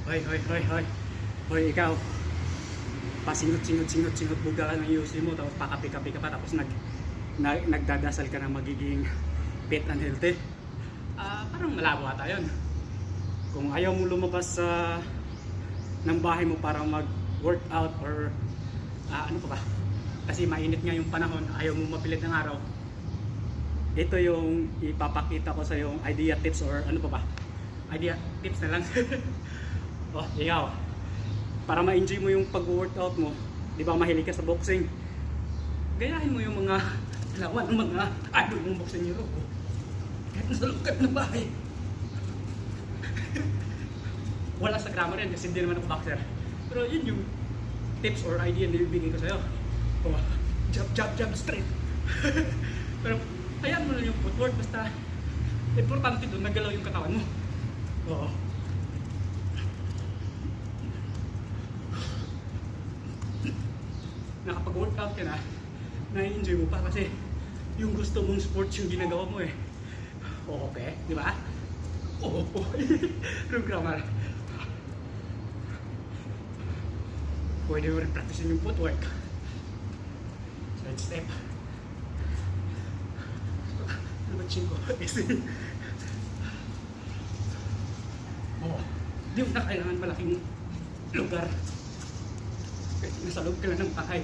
Hoy, hoy, hoy, hoy. Hoy, ikaw. Pasingot-singot buga ka ng UC mo, tapos pakapi-kapi ka pa, tapos nagdadasal ka na magiging fit and healthy. Parang malabo ata yun. Kung ayaw mo lumabas ng bahay mo para mag-workout or ano pa ba? Kasi mainit nga yung panahon, ayaw mo mapilit ng araw. Ito yung ipapakita ko sa yung idea tips or ano pa ba? Idea tips na lang. Oh, ikaw. Para ma-enjoy mo yung pag-workout mo, di ba mahilig ka sa boxing? Gayahin mo yung mga lawan ng mga idol ng boxing hero. Kahit nasa loob ka ng bahay. Wala sa grammar yan kasi hindi naman ako boxer. Pero yun yung tips or idea na ibigay ko sa'yo. Oh, jab, straight. Pero hayaan mo lang yung footwork, basta importante doon, nagalaw yung katawan mo. Oo. Nakapag-workout ka na, na-enjoy mo pa kasi yung gusto mong sports yung ginagawa mo eh. Oo, okay, di ba? Oo, yung grammar. Pwede mo rin practicein yung footwork. Side step. Ano ba chin ko? Oo. Di mo na kailangan malaking lugar. Nasa loob ka lang ng bahay.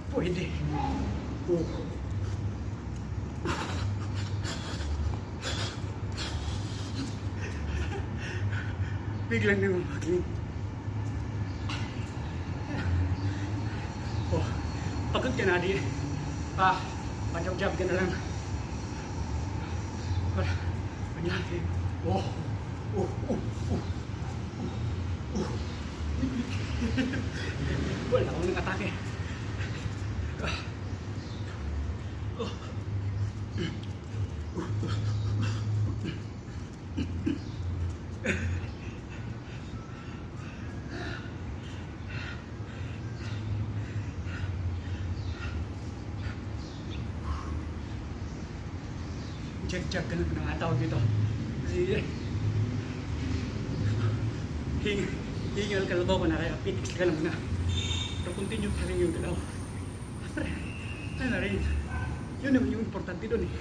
Pwede. Oo. Biglang naman maging. Oh, pagod ka na di. Pa-jab ka na lang. Panyaki. Oh. Wala akong atake. Check ka na pinangatawag dito. Kasi hingal kalabaw ko na kaya pitix ka lang na. Pero continue pa rin yung galaw. Pre, ano na rin. Yun naman yung importante doon eh.